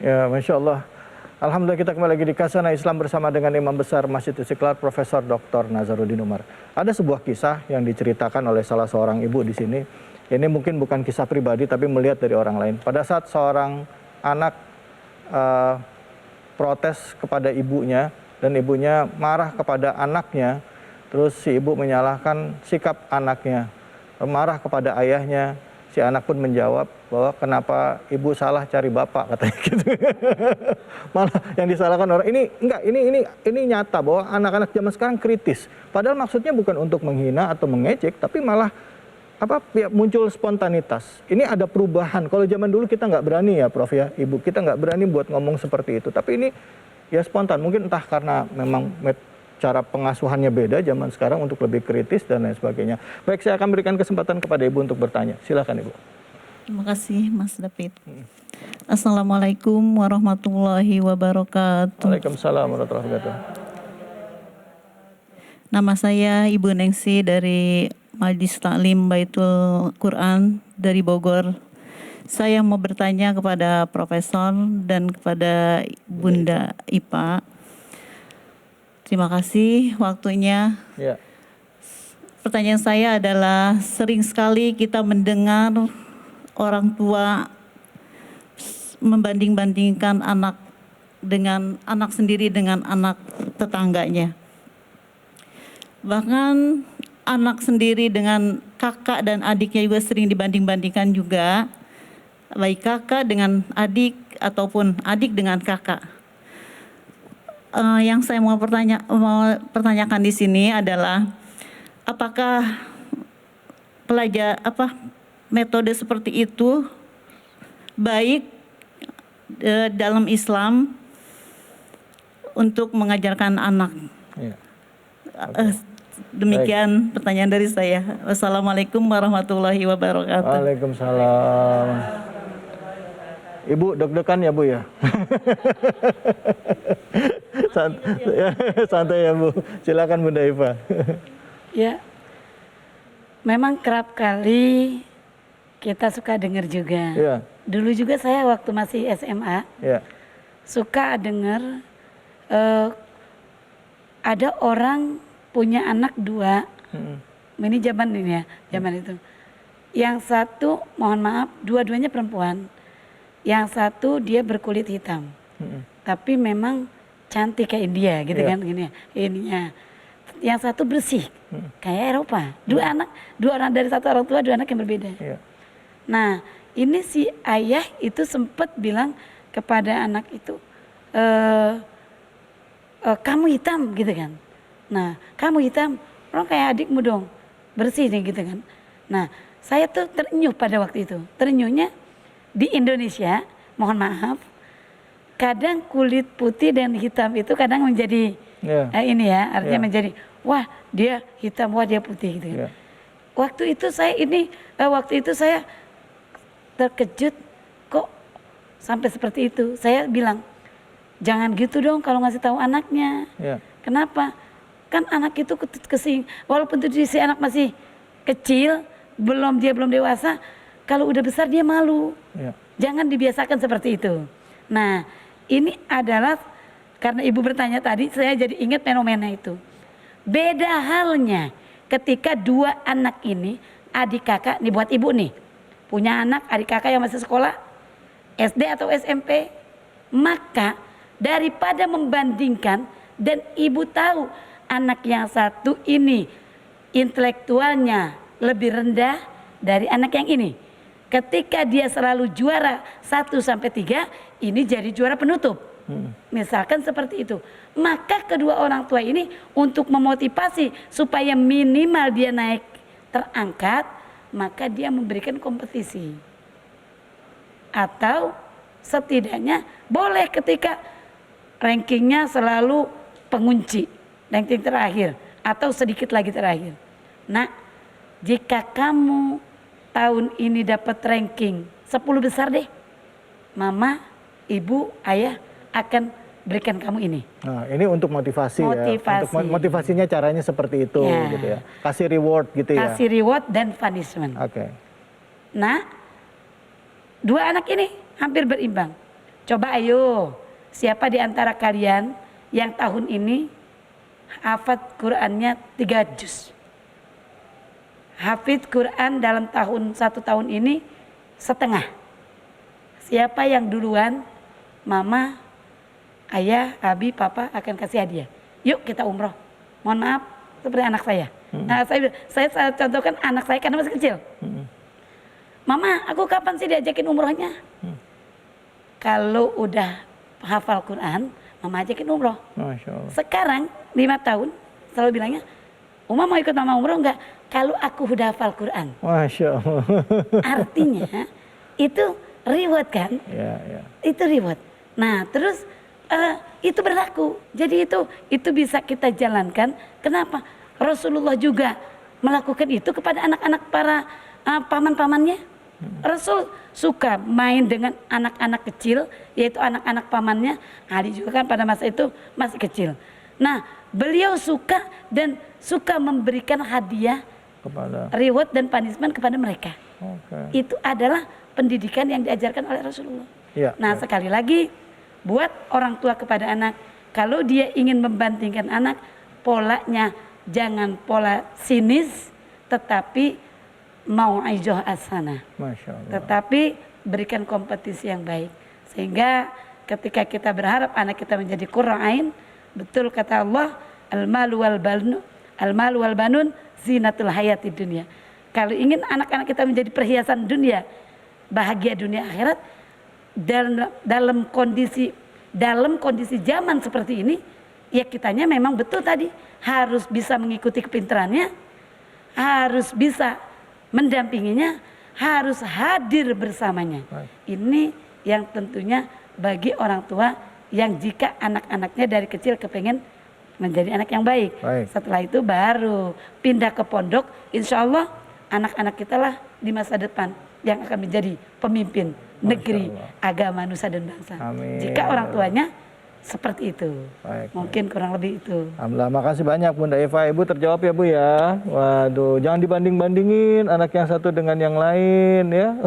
Ya, Masya Allah. Alhamdulillah kita kembali lagi di Kasana Islam bersama dengan Imam Besar Masjid Istiqlal Profesor Dr. Nazaruddin Umar. Ada sebuah kisah yang diceritakan oleh salah seorang ibu di sini. Ini mungkin bukan kisah pribadi tapi melihat dari orang lain. Pada saat seorang anak protes kepada ibunya dan ibunya marah kepada anaknya, terus si ibu menyalahkan sikap anaknya, marah kepada ayahnya. Si anak pun menjawab bahwa kenapa ibu salah cari bapak, katanya gitu. Malah yang disalahkan orang ini enggak, ini nyata bahwa anak-anak zaman sekarang kritis. Padahal maksudnya bukan untuk menghina atau mengejek, tapi malah ya, muncul spontanitas. Ini ada perubahan. Kalau zaman dulu kita nggak berani ya, Prof ya, Ibu, kita nggak berani buat ngomong seperti itu. Tapi ini ya spontan. Mungkin entah karena memang cara pengasuhannya beda zaman sekarang untuk lebih kritis dan lain sebagainya. Baik, saya akan berikan kesempatan kepada Ibu untuk bertanya. Silakan Ibu. Terima kasih Mas David. Assalamualaikum warahmatullahi wabarakatuh. Waalaikumsalam warahmatullahi wabarakatuh. Nama saya Ibu Nengsi dari Majelis Taklim Baitul Quran dari Bogor. Saya mau bertanya kepada Profesor dan kepada Bunda Ipa. Terima kasih waktunya. Ya. Pertanyaan saya adalah sering sekali kita mendengar orang tua membanding-bandingkan anak sendiri dengan anak tetangganya. Bahkan anak sendiri dengan kakak dan adiknya juga sering dibanding-bandingkan juga. Baik kakak dengan adik ataupun adik dengan kakak. Yang saya mau pertanyakan di sini adalah apakah metode seperti itu baik dalam Islam untuk mengajarkan anak? Ya. Demikian pertanyaan dari saya. Wassalamualaikum warahmatullahi wabarakatuh. Waalaikumsalam. Ibu deg-degan ya Bu ya? Santai ya Bu. Silakan Bunda Iva. Ya, memang kerap kali kita suka dengar juga. Ya. Dulu juga saya waktu masih SMA, Ya. suka dengar ada orang punya anak dua. Ini zaman ini ya, zaman itu. Yang satu, mohon maaf, dua-duanya perempuan. Yang satu dia berkulit hitam, tapi memang cantik kayak India gitu kan, gini ya, ininya. Yang satu bersih, kayak Eropa. Dua orang dari satu orang tua, dua anak yang berbeda. Nah, ini si ayah itu sempat bilang kepada anak itu, kamu hitam gitu kan. Nah, kamu hitam, orang kayak adikmu dong, bersih nih gitu kan. Nah, saya tuh terenyuh pada waktu itu. Terenyuhnya di Indonesia, mohon maaf, kadang kulit putih dan hitam itu kadang menjadi ini ya, artinya menjadi wah dia hitam, wah dia putih gitu. Waktu itu saya terkejut kok sampai seperti itu. Saya bilang jangan gitu dong kalau ngasih tahu anaknya. Kenapa? Kan anak itu walaupun itu si anak masih kecil, dia belum dewasa, kalau udah besar dia malu. Jangan dibiasakan seperti itu. Nah, ini adalah karena Ibu bertanya tadi, saya jadi ingat fenomena itu. Beda halnya ketika dua anak ini, adik kakak, nih buat Ibu nih, punya anak adik kakak yang masih sekolah, SD atau SMP, maka daripada membandingkan dan Ibu tahu anak yang satu ini intelektualnya lebih rendah dari anak yang ini. Ketika dia selalu juara 1-3, ini jadi juara penutup. Misalkan seperti itu. Maka kedua orang tua ini untuk memotivasi supaya minimal dia naik terangkat, maka dia memberikan kompetisi. Atau setidaknya boleh ketika rankingnya selalu pengunci, ranking terakhir atau sedikit lagi terakhir. Nah, jika kamu tahun ini dapat ranking 10 besar deh, mama, ibu, ayah akan berikan kamu ini. Nah, ini untuk motivasi ya. Untuk motivasinya caranya seperti itu gitu ya. Kasih reward gitu ya. Kasih reward dan punishment. Oke. Nah, dua anak ini hampir berimbang. Coba ayo, siapa di antara kalian yang tahun ini hafat Qur'annya 3 juz? Hafid Quran dalam satu tahun ini setengah. Siapa yang duluan? Mama, ayah, abi, papa akan kasih hadiah. Yuk kita umroh. Mohon maaf, seperti anak saya. Nah, saya contohkan anak saya karena masih kecil. Mama, aku kapan sih diajakin umrohnya? Kalau udah hafal Quran, mama ajakin umroh. Masya Allah. Sekarang 5 tahun, selalu bilangnya, Uma mau ikut mama umroh enggak? Kalau aku udah hafal Quran. Masya Allah. Artinya itu reward kan? Ya, ya. Itu reward. Nah terus itu berlaku. Jadi itu bisa kita jalankan. Kenapa? Rasulullah juga melakukan itu kepada anak-anak para paman-pamannya. Rasul suka main dengan anak-anak kecil, yaitu anak-anak pamannya. Ali juga kan pada masa itu masih kecil. Nah beliau suka dan suka memberikan hadiah, Kepada. reward dan punishment kepada mereka. Oke. Itu adalah pendidikan yang diajarkan oleh Rasulullah. Ya, Nah sekali lagi buat orang tua kepada anak, kalau dia ingin membandingkan anak, polanya jangan pola sinis, tetapi mau'izah hasanah. Masya Allah. Tetapi berikan kompetisi yang baik. Sehingga ketika kita berharap anak kita menjadi qurra'ain, betul kata Allah, al-malu wal banun zinatul hayati dunia. Kalau ingin anak-anak kita menjadi perhiasan dunia, bahagia dunia akhirat, dalam kondisi zaman seperti ini, ya kitanya memang betul tadi harus bisa mengikuti kepintarannya, harus bisa mendampinginya, harus hadir bersamanya. Ini yang tentunya bagi orang tua yang jika anak-anaknya dari kecil kepengen menjadi anak yang baik. Setelah itu baru pindah ke pondok, insya Allah anak-anak kita lah di masa depan yang akan menjadi pemimpin negeri, agama, nusa dan bangsa. Amin. Jika orang tuanya seperti itu. Mungkin kurang lebih itu. Alhamdulillah, makasih banyak Bunda Eva. Ibu terjawab ya Bu ya. Waduh, jangan dibanding-bandingin anak yang satu dengan yang lain ya.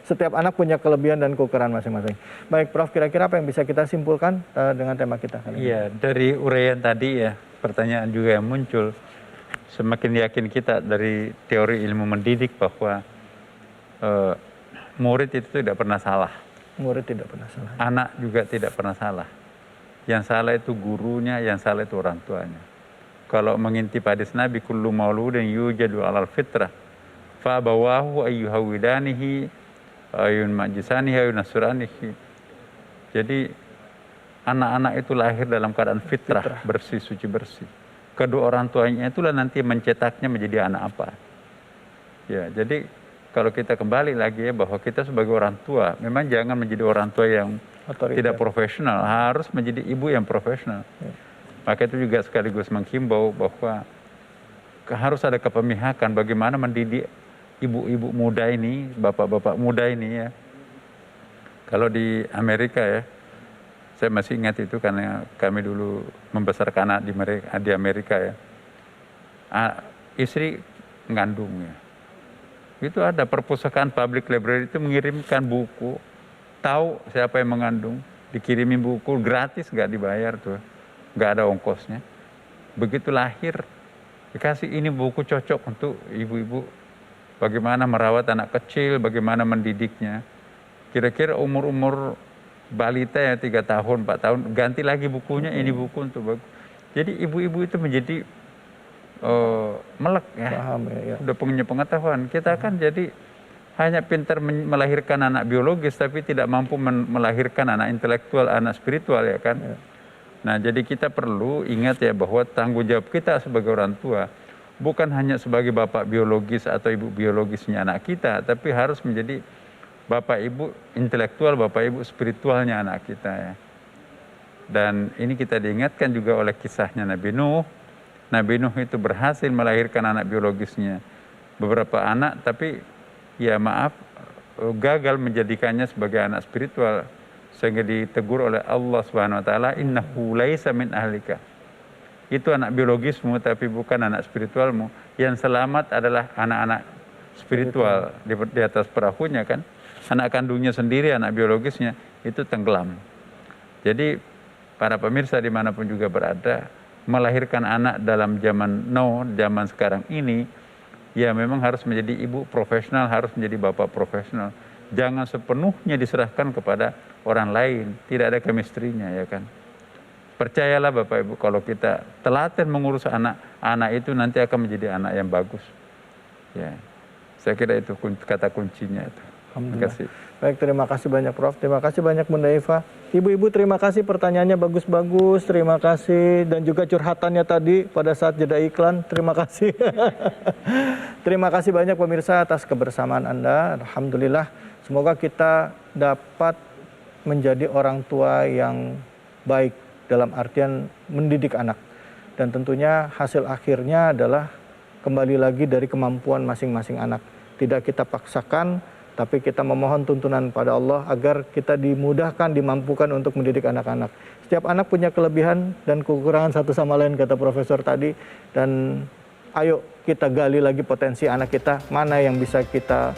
Setiap anak punya kelebihan dan kekurangan masing-masing. Baik Prof, kira-kira apa yang bisa kita simpulkan dengan tema kita kali ini? Iya, dari uraian tadi ya, pertanyaan juga yang muncul. Semakin yakin kita dari teori ilmu mendidik bahwa murid itu tidak pernah salah. Murid tidak pernah salah. Anak juga tidak pernah salah. Yang salah itu gurunya, yang salah itu orang tuanya. Kalau mengintip hadis Nabi, kullu mauludin yujadu alal fitrah, fa abawahu ayyuhawidanihi, ayyun majisanihi, ayyun nasuranihi. Jadi anak-anak itu lahir dalam keadaan fitrah, bersih, suci, bersih. Kedua orang tuanya itulah nanti mencetaknya menjadi anak apa. Ya, jadi kalau kita kembali lagi ya bahwa kita sebagai orang tua memang jangan menjadi orang tua yang tidak profesional, harus menjadi ibu yang profesional. Maka itu juga sekaligus menghimbau bahwa harus ada kepemihakan bagaimana mendidik ibu-ibu muda ini, bapak-bapak muda ini ya. Kalau di Amerika ya, saya masih ingat itu karena kami dulu membesarkan anak di Amerika ya. Istri mengandung ya. Itu ada perpustakaan public library itu mengirimkan buku, tahu siapa yang mengandung, dikirimin buku gratis, nggak dibayar tuh, nggak ada ongkosnya. Begitu lahir, dikasih ini buku cocok untuk ibu-ibu, bagaimana merawat anak kecil, bagaimana mendidiknya. Kira-kira umur-umur balita ya 3 tahun, 4 tahun, ganti lagi bukunya, ini buku untuk bagus. Jadi ibu-ibu itu menjadi melek ya, paham, ya. Udah punya pengetahuan. Kita kan jadi hanya pintar melahirkan anak biologis tapi tidak mampu melahirkan anak intelektual, anak spiritual ya kan. Nah jadi kita perlu ingat ya bahwa tanggung jawab kita sebagai orang tua bukan hanya sebagai bapak biologis atau ibu biologisnya anak kita, tapi harus menjadi bapak ibu intelektual, bapak ibu spiritualnya anak kita ya. Dan ini kita diingatkan juga oleh kisahnya Nabi Nuh. Nabi Nuh itu berhasil melahirkan anak biologisnya beberapa anak, tapi ya maaf gagal menjadikannya sebagai anak spiritual sehingga ditegur oleh Allah Subhanahu wa taala, innahu laisa min ahlika. Itu anak biologismu tapi bukan anak spiritualmu. Yang selamat adalah anak-anak spiritual di atas perahunya kan. anak kandungnya sendiri, anak biologisnya itu tenggelam. Jadi para pemirsa dimanapun juga berada, melahirkan anak dalam zaman now, zaman sekarang ini, ya memang harus menjadi ibu profesional, harus menjadi bapak profesional. Jangan sepenuhnya diserahkan kepada orang lain, tidak ada chemistry-nya, ya kan. Percayalah Bapak Ibu, kalau kita telaten mengurus anak itu nanti akan menjadi anak yang bagus. Ya, saya kira itu kata kuncinya itu. Terima kasih. Baik, terima kasih banyak Prof. Terima kasih banyak Bunda Iva. Ibu-ibu terima kasih, pertanyaannya bagus-bagus. Terima kasih, dan juga curhatannya tadi pada saat jeda iklan. Terima kasih. Terima kasih banyak pemirsa atas kebersamaan Anda. Alhamdulillah, semoga kita dapat menjadi orang tua yang baik dalam artian mendidik anak. Dan tentunya hasil akhirnya adalah kembali lagi dari kemampuan masing-masing anak. Tidak kita paksakan, tapi kita memohon tuntunan pada Allah agar kita dimudahkan, dimampukan untuk mendidik anak-anak. Setiap anak punya kelebihan dan kekurangan satu sama lain, kata Profesor tadi. Dan ayo kita gali lagi potensi anak kita, mana yang bisa kita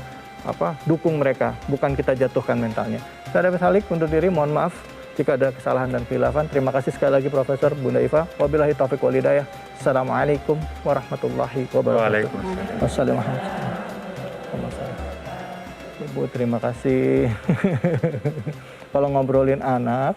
dukung mereka, bukan kita jatuhkan mentalnya. Saya David Halik undur diri, mohon maaf jika ada kesalahan dan khilafan. Terima kasih sekali lagi Profesor, Bunda Iva. Wabillahi taufiq wal hidayah. Assalamualaikum warahmatullahi wabarakatuh. Waalaikumsalam. Wassalamualaikum. Ibu terima kasih. Kalau ngobrolin anak,